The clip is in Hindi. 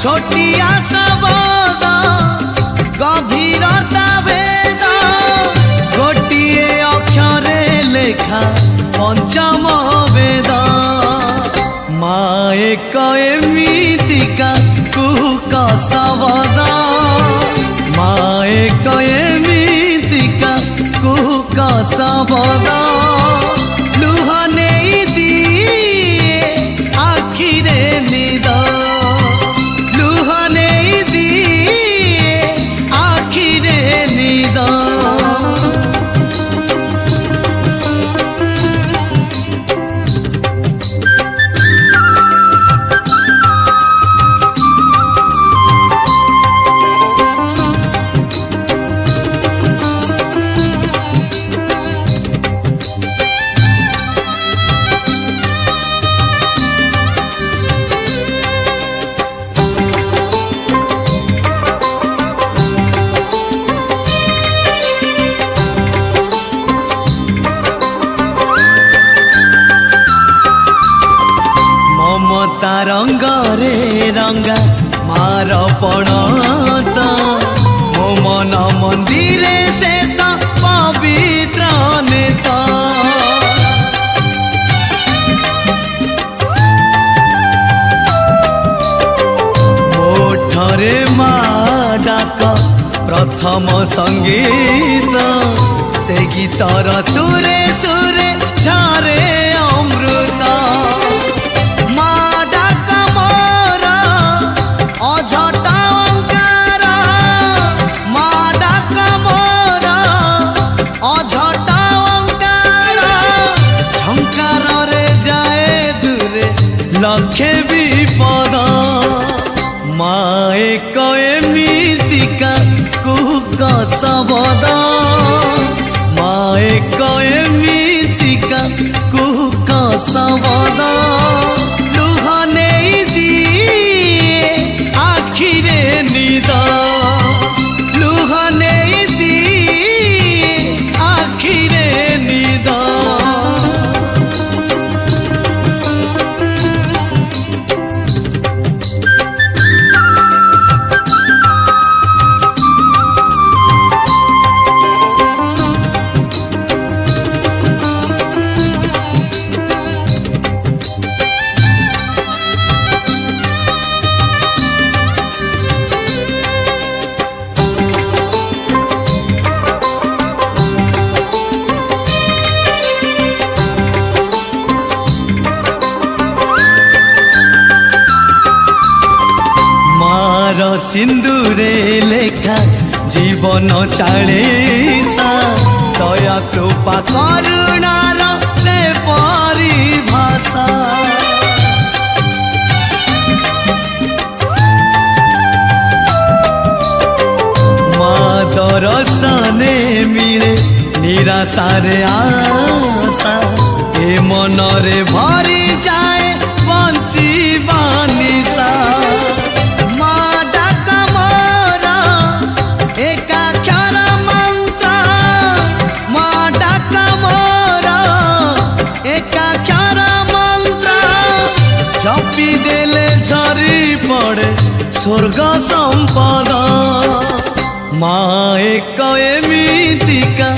छोटिया शब्द गभीरता वेद गोटिए अक्षरे लेखा पंचम वेद माए एमितिका कुहुक शब्द माए एमितिका कुहुक शब्द लुह नहीं दिए आखिरे निद लुह नहीं दिए आखिरे निद रंगरे रंगा मार पणत मो मन मंदिरे से तो पवित्र नेत मोठरे मा डाक प्रथम संगीत से गीतर सुरे सुरे झरे अमृत लखे विपद माए एमितिका कुहुक शब्द माए एमितिका कुहुक शब्द लुह नहीं दिए आखिरे निद लुह नहीं दिए आखिरे निद सिंदूरे लेखा जीवन चालीसा दया कृपा करुणार से परिभाषा दर्शने मिले निराशारे आशा ए मनरे भरी जाए बंचीबा निशा चपी देले झरी पड़े स्वर्ग संपद माए एमितिका